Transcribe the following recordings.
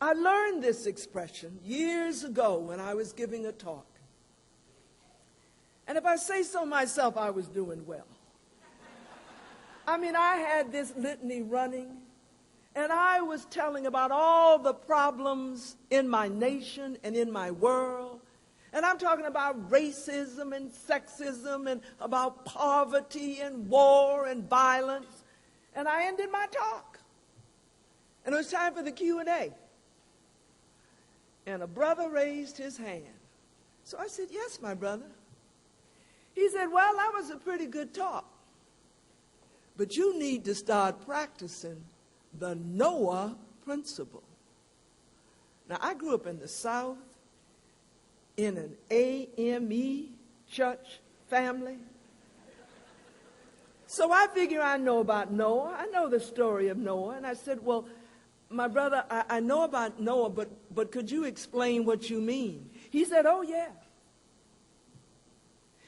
I learned this expression years ago when I was giving a talk. And if I say so myself, I was doing well. I mean, I had this litany running, and I was telling about all the problems in my nation and in my world. And I'm talking about racism and sexism and about poverty and war and violence. And I ended my talk. And it was time for the Q&A. And a brother raised his hand. So I said, yes, my brother. He said, well, that was a pretty good talk. But you need to start practicing the Noah principle. Now, I grew up in the South in an AME church family. So I figure I know about Noah. I know the story of Noah. And I said, well, my brother, I know about Noah, but could you explain what you mean? He said, oh, yeah.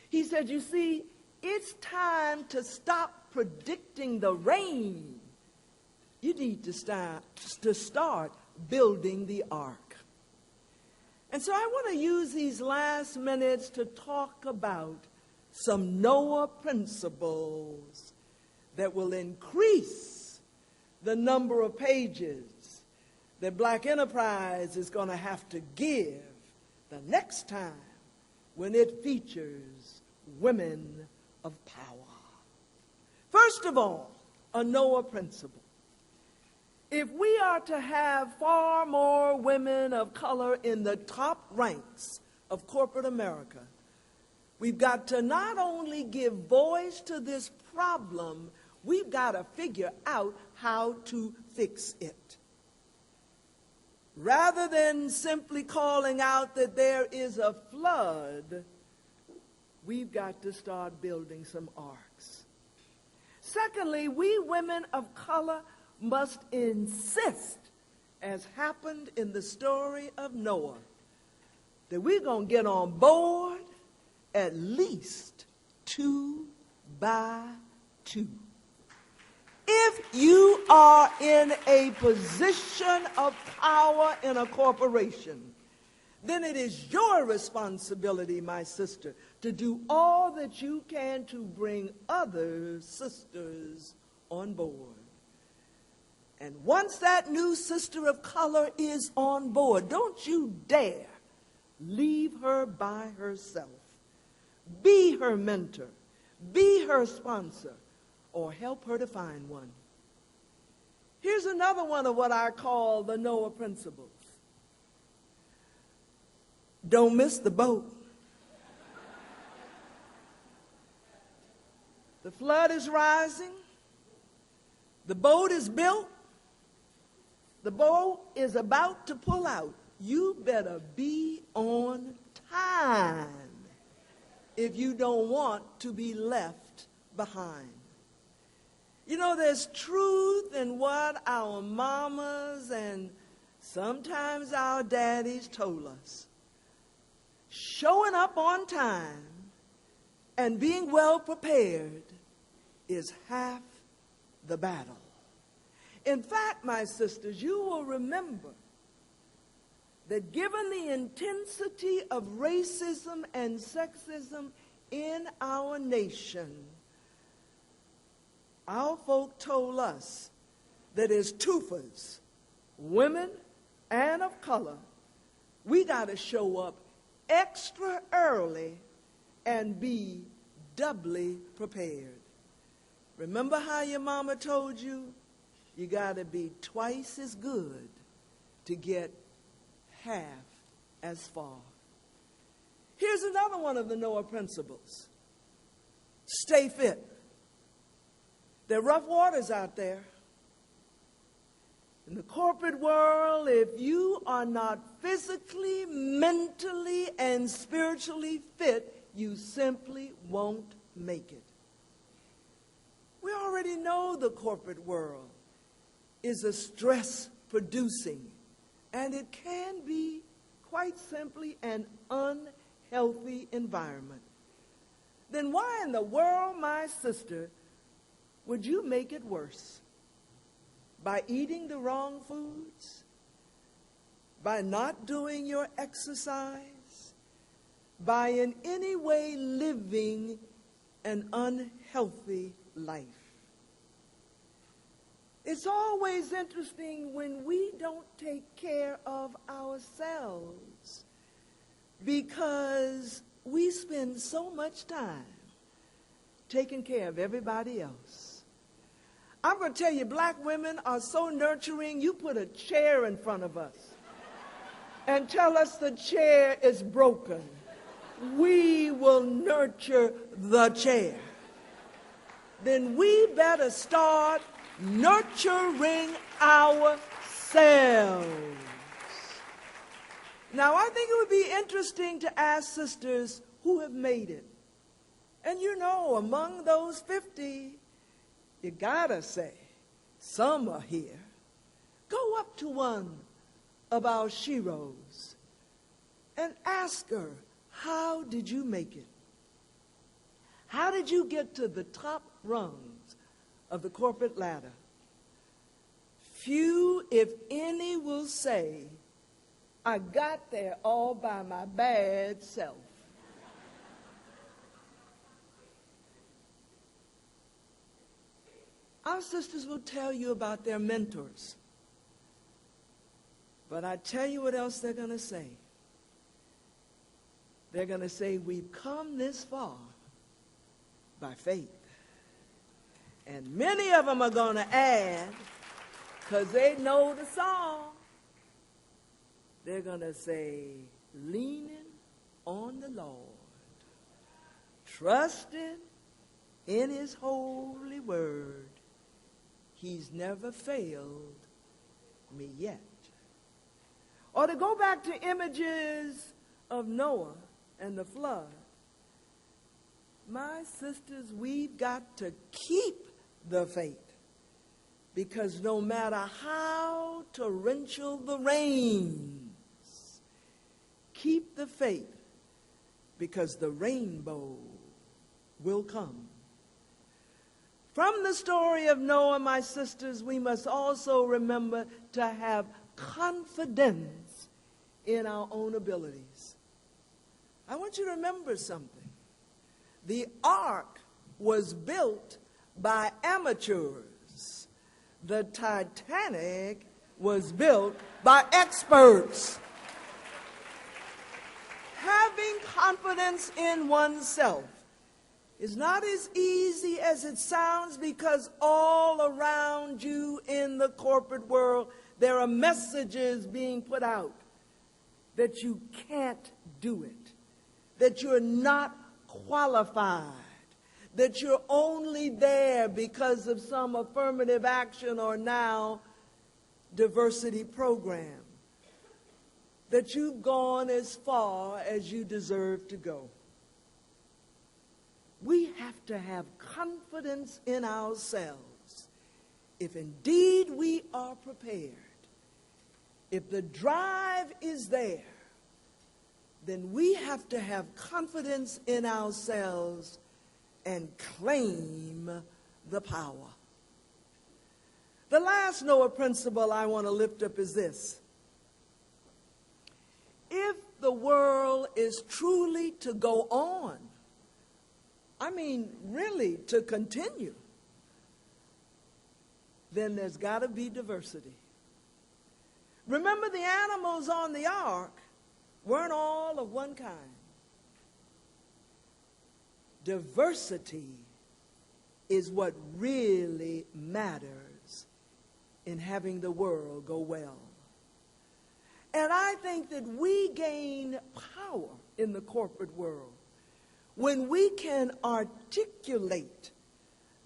He said, you see, it's time to stop predicting the rain. You need to start building the ark. And so I want to use these last minutes to talk about some Noah principles that will increase the number of pages that Black Enterprise is going to have to give the next time when it features women of power. First of all, a Noah principle. If we are to have far more women of color in the top ranks of corporate America, we've got to not only give voice to this problem, we've got to figure out how to fix it. Rather than simply calling out that there is a flood, we've got to start building some arks. Secondly, we women of color must insist, as happened in the story of Noah, that we're going to get on board at least 2 by 2. If you are in a position of power in a corporation, then it is your responsibility, my sister, to do all that you can to bring other sisters on board. And once that new sister of color is on board, don't you dare leave her by herself. Be her mentor, be her sponsor, or help her to find one. Here's another one of what I call the Noah principles. Don't miss the boat. The flood is rising. The boat is built. The boat is about to pull out. You better be on time if you don't want to be left behind. You know, there's truth in what our mamas and sometimes our daddies told us. Showing up on time and being well prepared is half the battle. In fact, my sisters, you will remember that given the intensity of racism and sexism in our nation, our folk told us that as TUFAs, women and of color, we got to show up extra early and be doubly prepared. Remember how your mama told you? You got to be twice as good to get half as far. Here's another one of the Noah principles. Stay fit. There are rough waters out there. In the corporate world, if you are not physically, mentally, and spiritually fit, you simply won't make it. We already know the corporate world is a stress-producing, and it can be quite simply an unhealthy environment. Then why in the world, my sister, would you make it worse by eating the wrong foods, by not doing your exercise, by in any way living an unhealthy life. It's always interesting when we don't take care of ourselves because we spend so much time taking care of everybody else. I'm going to tell you, black women are so nurturing. You put a chair in front of us and tell us the chair is broken. We will nurture the chair. Then we better start nurturing ourselves. Now, I think it would be interesting to ask sisters who have made it. And you know, among those 50, you gotta say, some are here. Go up to one of our sheroes and ask her, how did you make it? How did you get to the top rungs of the corporate ladder? Few, if any, will say, I got there all by my bad self. Our sisters will tell you about their mentors. But I tell you what else they're going to say. They're going to say, we've come this far by faith. And many of them are going to add, because they know the song, they're going to say, leaning on the Lord, trusting in his holy word. He's never failed me yet. Or to go back to images of Noah and the flood, my sisters, we've got to keep the faith. Because no matter how torrential the rains, keep the faith, because the rainbow will come. From the story of Noah, my sisters, we must also remember to have confidence in our own abilities. I want you to remember something. The ark was built by amateurs. The Titanic was built by experts. Having confidence in oneself is not as easy as it sounds, because all around you in the corporate world, there are messages being put out that you can't do it, that you're not qualified, that you're only there because of some affirmative action or now diversity program, that you've gone as far as you deserve to go. We have to have confidence in ourselves. If indeed we are prepared, if the drive is there, then we have to have confidence in ourselves and claim the power. The last Noah principle I want to lift up is this. If the world is truly to go on, I mean, really to continue, then there's got to be diversity. Remember, the animals on the ark weren't all of one kind. Diversity is what really matters in having the world go well. And I think that we gain power in the corporate world when we can articulate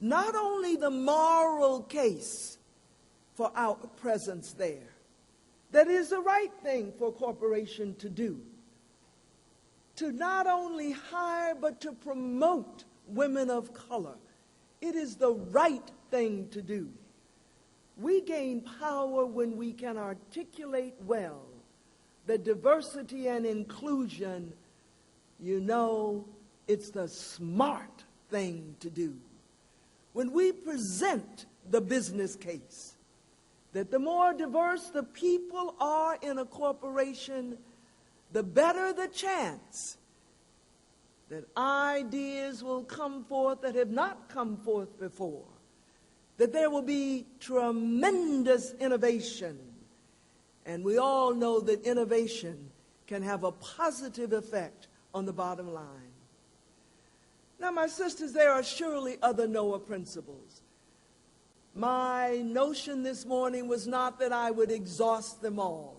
not only the moral case for our presence there, that is the right thing for a corporation to do, to not only hire but to promote women of color. It is the right thing to do. We gain power when we can articulate well that diversity and inclusion, you know, it's the smart thing to do. When we present the business case, that the more diverse the people are in a corporation, the better the chance that ideas will come forth that have not come forth before, that there will be tremendous innovation. And we all know that innovation can have a positive effect on the bottom line. Now, my sisters, there are surely other Noah principles. My notion this morning was not that I would exhaust them all.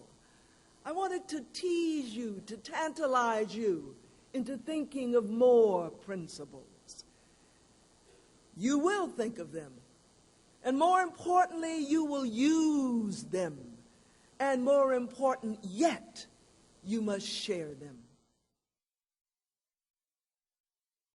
I wanted to tease you, to tantalize you into thinking of more principles. You will think of them. And more importantly, you will use them. And more important yet, you must share them.